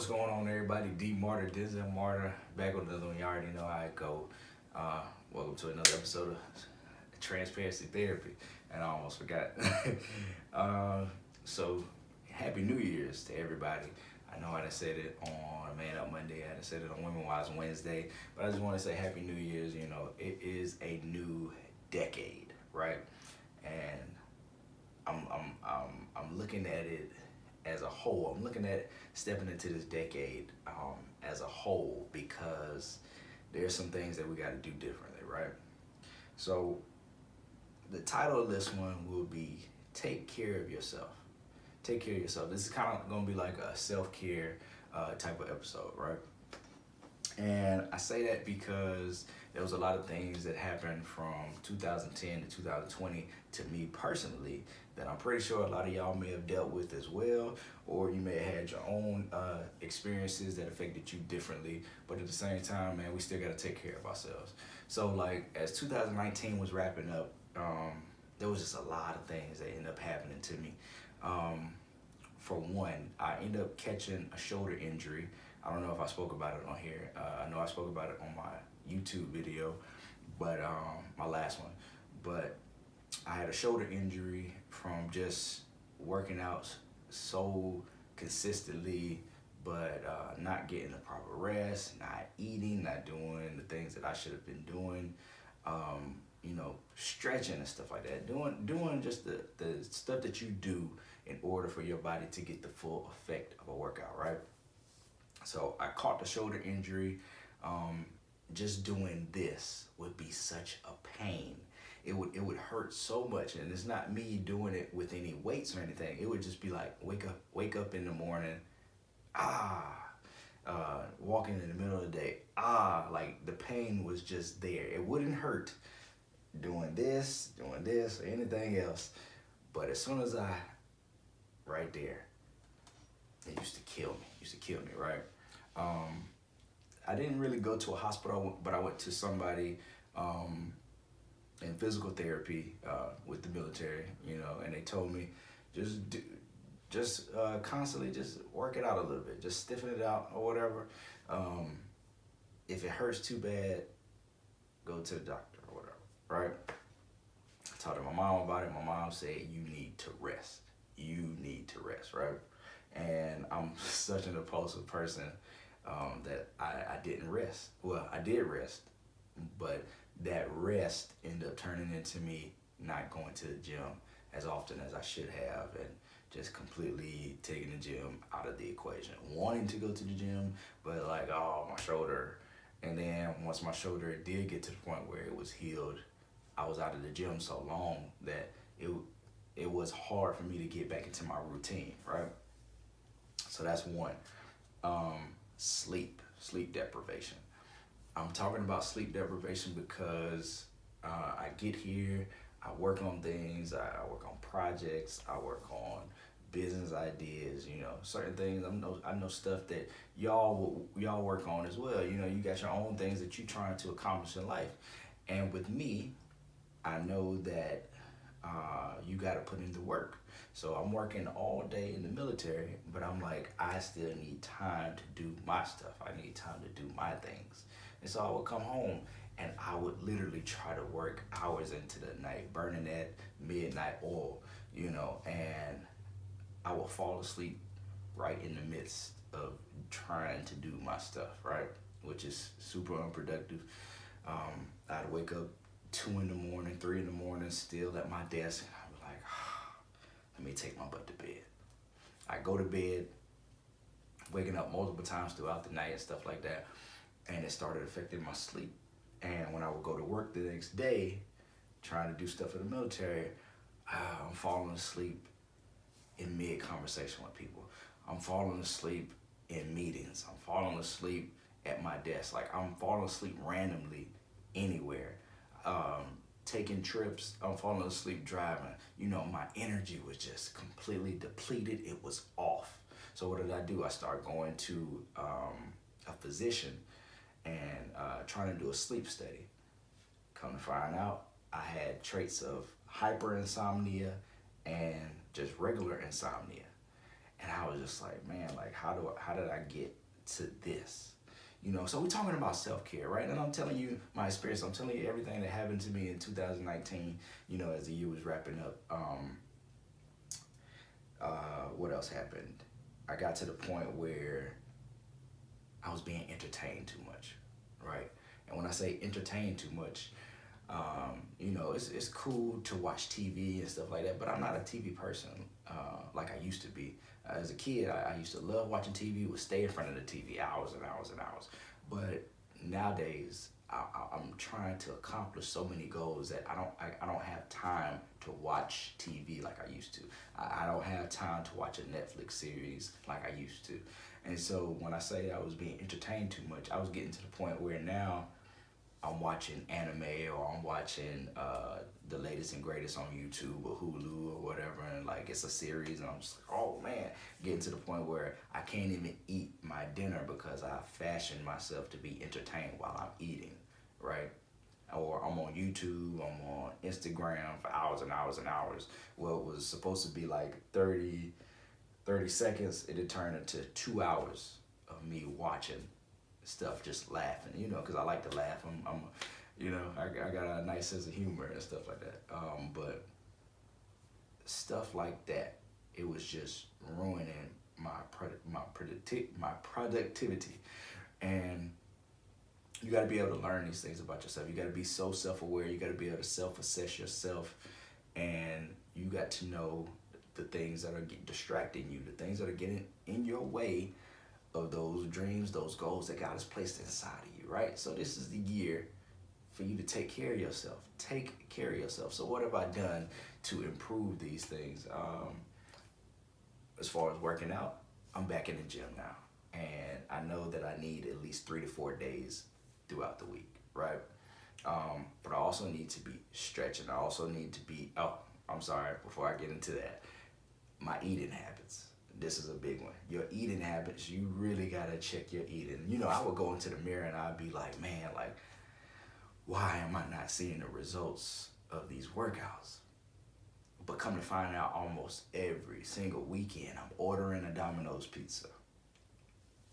What's going on, everybody? D Martyr, Denzel Martyr, back with another one. You already know how it go. Uh, Welcome to another episode of Transparency Therapy, and I almost forgot. uh, so, Happy New Year's to everybody. I know I done said it on Man Up Monday. I done said it on Women Wise Wednesday, but I just want to say Happy New Year's. You know, it is a new decade, right? And I'm looking at it as a whole. I'm looking at stepping into this decade as a whole because there's some things that we got to do differently, right? So the title of this one will be "Take Care of Yourself." Take care of yourself. This is kind of gonna be like a self-care type of episode, right? And I say that because there was a lot of things that happened from 2010 to 2020 to me personally that I'm pretty sure a lot of y'all may have dealt with as well, or you may have had your own experiences that affected you differently. But at the same time, man, we still got to take care of ourselves. So like as 2019 was wrapping up, there was just a lot of things that ended up happening to me. For one, I ended up catching a shoulder injury. I don't know if I spoke about it on here. I know I spoke about it on my YouTube video, but my last one. But I had a shoulder injury from just working out so consistently, but not getting the proper rest, not eating, not doing the things that I should have been doing. Stretching and stuff like that. Doing just the stuff that you do in order for your body to get the full effect of a workout, right? So I caught the shoulder injury. Just doing this would be such a pain. It would hurt so much, and it's not me doing it with any weights or anything. It would just be like wake up in the morning, walking in the middle of the day, like the pain was just there. It wouldn't hurt doing this, or anything else, but as soon as right there, it used to kill me, right? I didn't really go to a hospital, but I went to somebody in physical therapy with the military, and they told me just constantly just work it out a little bit, just stiffen it out or whatever. If it hurts too bad, go to the doctor or whatever, right? I talked to my mom about it. My mom said, you need to rest. You need to rest, right? And I'm such an impulsive person that I didn't rest. Well, I did rest, but that rest ended up turning into me not going to the gym as often as I should have, and just completely taking the gym out of the equation. Wanting to go to the gym, but like, oh, my shoulder. And then once my shoulder did get to the point where it was healed, I was out of the gym so long that it was hard for me to get back into my routine, right? So that's one. Sleep deprivation. I'm talking about sleep deprivation because I get here, I work on things, I work on projects, I work on business ideas, certain things. I know stuff that y'all work on as well. You got your own things that you're trying to accomplish in life. And with me, I know that you got to put in the work. So I'm working all day in the military, but I'm like, I still need time to do my stuff. I need time to do my things. And so I would come home and I would literally try to work hours into the night, burning that midnight oil, and I would fall asleep right in the midst of trying to do my stuff, right? Which is super unproductive. I'd wake up 2 in the morning, 3 in the morning, still at my desk. And I'd be like, let me take my butt to bed. I go to bed, waking up multiple times throughout the night and stuff like that. And it started affecting my sleep. And when I would go to work the next day, trying to do stuff for the military, I'm falling asleep in mid-conversation with people. I'm falling asleep in meetings. I'm falling asleep at my desk. Like, I'm falling asleep randomly anywhere. Taking trips, I'm falling asleep driving. My energy was just completely depleted. It was off. So what did I do? I started going to a physician and trying to do a sleep study. Come to find out, I had traits of hyperinsomnia and just regular insomnia. And I was just like, man, like how did I get to this? So we're talking about self-care, right? And I'm telling you my experience. I'm telling you everything that happened to me in 2019, as the year was wrapping up. What else happened? I got to the point where I was being entertained too much, right? And when I say entertained too much, it's cool to watch TV and stuff like that, but I'm not a TV person like I used to be. As a kid, I used to love watching TV, would stay in front of the TV hours and hours and hours. But nowadays, I'm trying to accomplish so many goals that I don't have time to watch TV like I used to. I don't have time to watch a Netflix series like I used to. And so when I say I was being entertained too much, I was getting to the point where now I'm watching anime, or I'm watching the latest and greatest on YouTube or Hulu or whatever, and like it's a series, and I'm just like, oh man, getting to the point where I can't even eat my dinner because I fashioned myself to be entertained while I'm eating, right? Or I'm on YouTube, I'm on Instagram for hours and hours and hours. Well, it was supposed to be like 30 seconds, it had turned into 2 hours of me watching stuff, just laughing, because I like to laugh. I got a nice sense of humor and stuff like that. But stuff like that, it was just ruining my productivity. And you got to be able to learn these things about yourself. You got to be so self-aware. You got to be able to self-assess yourself, and you got to know the things that are distracting you, the things that are getting in your way of those dreams, those goals that God has placed inside of you, right? So this is the year for you to take care of yourself. Take care of yourself. So what have I done to improve these things? As far as working out, I'm back in the gym now. And I know that I need at least 3 to 4 days throughout the week, right? But I also need to be stretching. I also need to be, I'm sorry, before I get into that, my eating habits. This is a big one. Your eating habits, you really gotta check your eating. I would go into the mirror and I'd be like, man, like, why am I not seeing the results of these workouts? But come to find out, almost every single weekend, I'm ordering a Domino's pizza.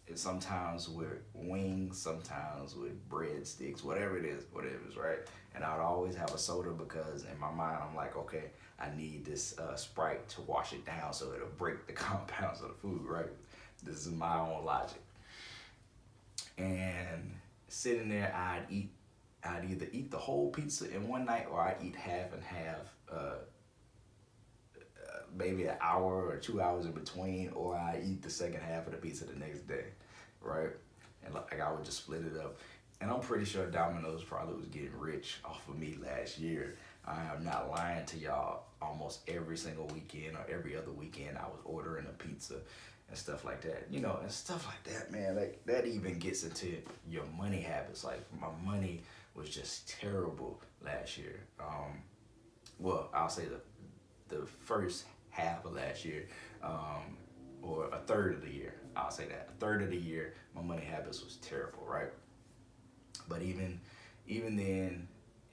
And sometimes with wings, sometimes with breadsticks, whatever it is, right? And I'd always have a soda because in my mind, I'm like, okay, I need this Sprite to wash it down so it'll break the compounds of the food, right? This is my own logic. And sitting there, I'd either eat the whole pizza in one night, or I'd eat half and half, maybe an hour or 2 hours in between, or I eat the second half of the pizza the next day, right? And like I would just split it up. And I'm pretty sure Domino's probably was getting rich off of me last year. I am not lying to y'all. Almost every single weekend or every other weekend, I was ordering a pizza and stuff like that. And stuff like that, man, like that even gets into your money habits. Like my money was just terrible last year. Well, I'll say the first half of last year, or a third of the year. I'll say that. A third of the year, my money habits was terrible, right? But even then,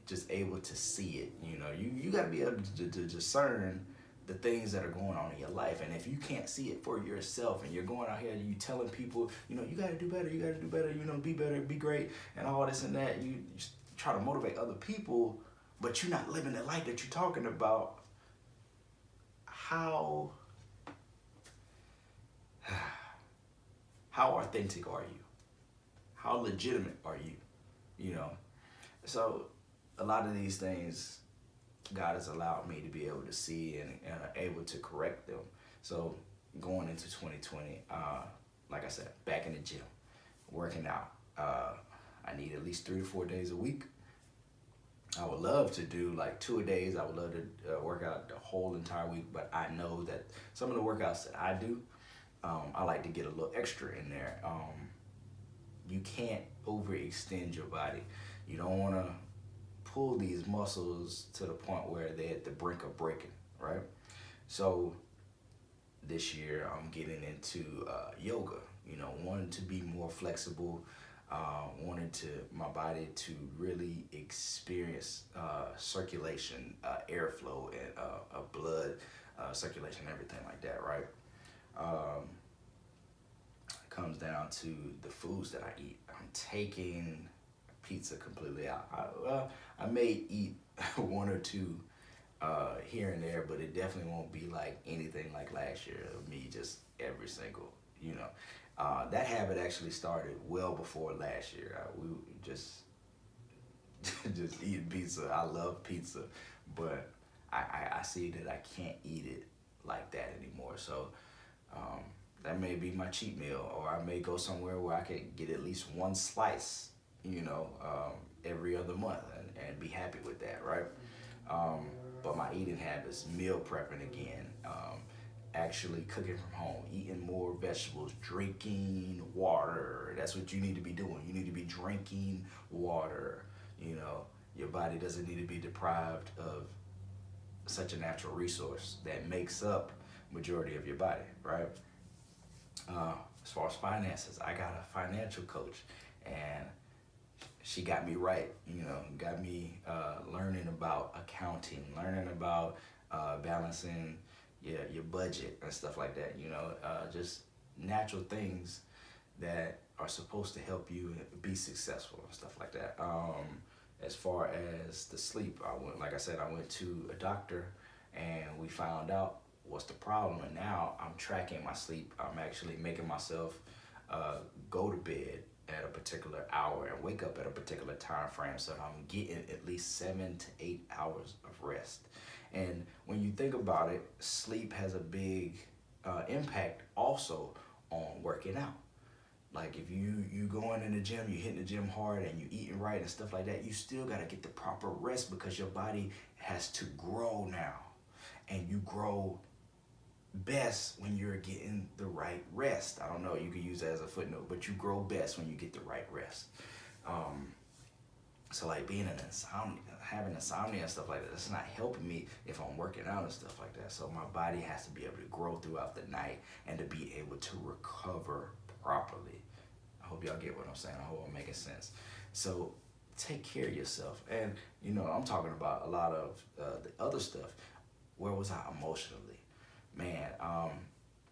just able to see it, you got to be able to discern the things that are going on in your life. And if you can't see it for yourself, and you're going out here and you telling people, you got to do better, be better, be great, and all this and that, you try to motivate other people, but you're not living the life that you're talking about, how authentic are you? How legitimate are you? So a lot of these things God has allowed me to be able to see and able to correct them. So going into 2020, like I said, back in the gym, working out. I need at least 3 to 4 days a week. I would love to do like 2 a days. I would love to work out the whole entire week, but I know that some of the workouts that I do, I like to get a little extra in there. You can't overextend your body. You don't want to pull these muscles to the point where they're at the brink of breaking, right? So this year I'm getting into yoga, wanting to be more flexible, wanted my body to really experience circulation, airflow, and blood circulation, everything like that, right? Um, it comes down to the foods that I eat. I'm taking pizza completely out. I may eat one or two here and there, but it definitely won't be like anything like last year of me just every single, you know. That habit actually started well before last year. We just just eating pizza. I love pizza, but I see that I can't eat it like that anymore. So um, that may be my cheat meal, or I may go somewhere where I can get at least one slice, every other month, and be happy with that, right? Um, but my eating habits, meal prepping again, actually cooking from home, eating more vegetables, drinking water. That's what you need to be doing. You need to be drinking water. You know, your body doesn't need to be deprived of such a natural resource that makes up majority of your body, right? As far as finances, I got a financial coach, and she got me right. Got me learning about accounting, learning about balancing your budget and stuff like that. Just natural things that are supposed to help you be successful and stuff like that. As far as the sleep, like I said, I went to a doctor, and we found out what's the problem. And now I'm tracking my sleep. I'm actually making myself go to bed at a particular hour and wake up at a particular time frame, so I'm getting at least 7 to 8 hours of rest. And when you think about it, sleep has a big impact also on working out. Like if you going in the gym, you hitting the gym hard, and you eating right and stuff like that, you still gotta get the proper rest, because your body has to grow now, and you grow best when you're getting the right rest. I don't know, you can use that as a footnote, but you grow best when you get the right rest. Um, so like being an insomnia, having insomnia and stuff like that, that's not helping me if I'm working out and stuff like that. So my body has to be able to grow throughout the night and to be able to recover properly. I hope y'all get what I'm saying. I hope I'm making sense. So take care of yourself. And I'm talking about a lot of the other stuff. Where was I emotionally? Man,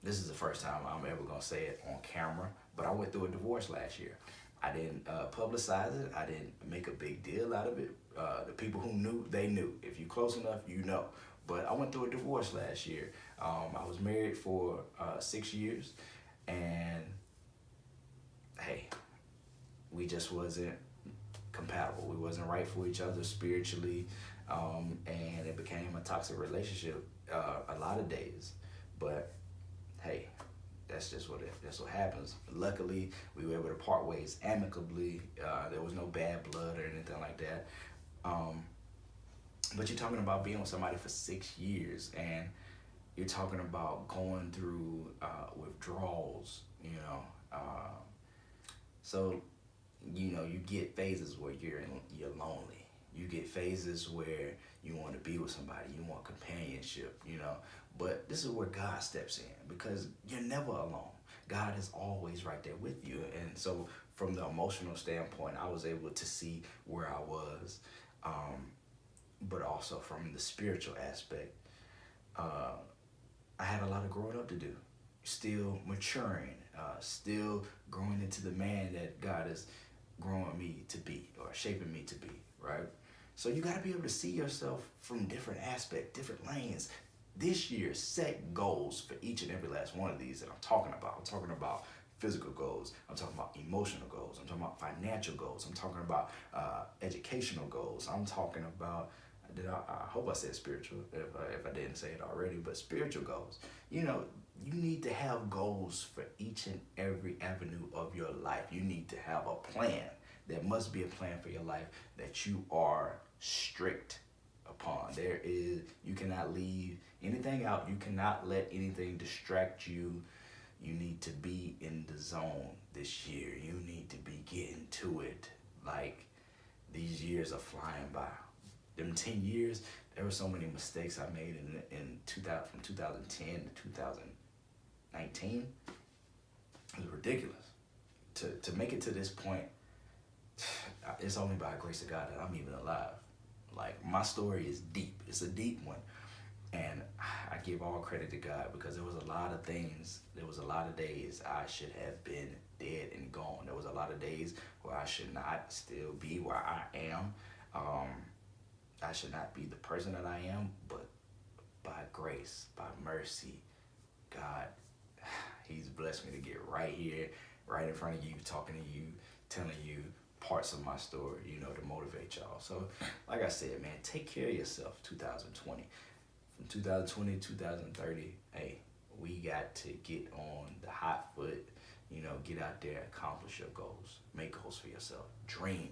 this is the first time I'm ever gonna say it on camera, but I went through a divorce last year. I didn't publicize it. I didn't make a big deal out of it. The people who knew, they knew. If you're close enough, you know. But I went through a divorce last year. I was married for 6 years, and hey, we just wasn't compatible. We wasn't right for each other spiritually, and it became a toxic relationship a lot of days. But hey, that's what happens. Luckily, we were able to part ways amicably. There was no bad blood or anything like that. But you're talking about being with somebody for 6 years, and you're talking about going through withdrawals. So you get phases where you're lonely. You get phases where you want to be with somebody. You want companionship. But this is where God steps in, because you're never alone. God is always right there with you. And so from the emotional standpoint, I was able to see where I was, but also from the spiritual aspect, I had a lot of growing up to do, still maturing, still growing into the man that God is growing me to be, or shaping me to be, right? So you got to be able to see yourself from different aspects, different lanes. This year, set goals for each and every last one of these that I'm talking about. I'm talking about physical goals. I'm talking about emotional goals. I'm talking about financial goals. I'm talking about educational goals. I'm talking about, I hope I said spiritual, if I didn't say it already, but spiritual goals. You need to have goals for each and every avenue of your life. You need to have a plan. There must be a plan for your life that you are strict upon. You cannot leave anything out. You cannot let anything distract you. You need to be in the zone this year. You need to be getting to it. Like, these years are flying by. Them 10 years, there were so many mistakes I made in 2000, from 2010 to 2019. It was ridiculous. To make it to this point, it's only by the grace of God that I'm even alive. Like, my story is deep. It's a deep one. And I give all credit to God because there was a lot of things, there was a lot of days I should have been dead and gone. There was a lot of days where I should not still be where I am. Um, I should not be the person that I am, but by grace, by mercy, God, He's blessed me to get right here, right in front of you, talking to you, telling you parts of my story, to motivate y'all. So, like I said, man, take care of yourself, 2020. From 2020 to 2030, hey, we got to get on the hot foot, get out there, accomplish your goals, make goals for yourself, dream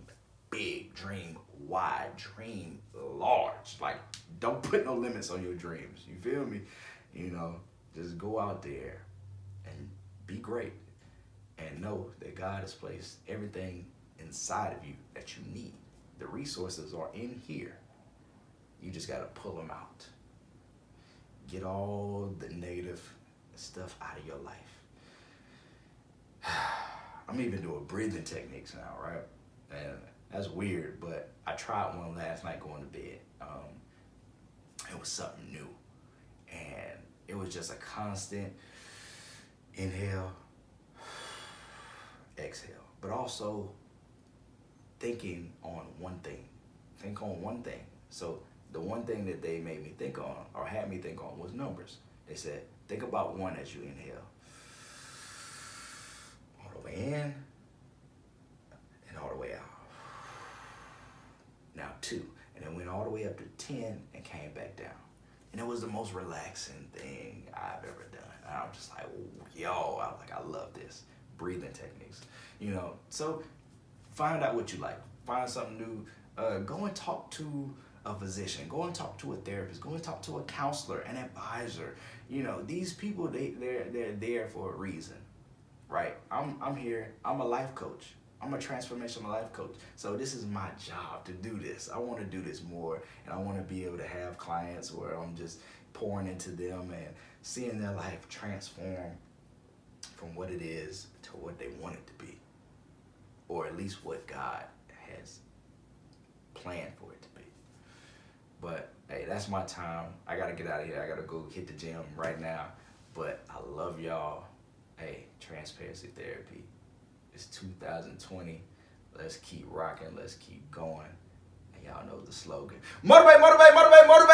big, dream wide, dream large. Like, don't put no limits on your dreams. You feel me? Just go out there and be great and know that God has placed everything inside of you that you need. The resources are in here. You just got to pull them out. Get all the negative stuff out of your life. I'm even doing breathing techniques now, right? And that's weird, but I tried one last night going to bed. It was something new. And it was just a constant inhale, exhale, but also thinking on one thing. Think on one thing. So the one thing that they made me think on, or had me think on, was numbers. They said, think about one as you inhale. All the way in and all the way out. Now 2, and then went all the way up to 10 and came back down. And it was the most relaxing thing I've ever done. And I'm just like, I love this. Breathing techniques. So find out what you like. Find something new. Go and talk to a physician. Go and talk to a therapist. Go and talk to a counselor, an advisor. These people, they're there for a reason, right? I'm here. I'm a life coach. I'm a transformational life coach. So this is my job to do this. I want to do this more, and I want to be able to have clients where I'm just pouring into them and seeing their life transform from what it is to what they want it to be, or at least what God has planned for it to be. But hey, that's my time. I gotta get out of here. I gotta go hit the gym right now. But I love y'all. Hey, transparency therapy. It's 2020. Let's keep rocking. Let's keep going. And y'all know the slogan. Motivate, motivate, motivate, motivate.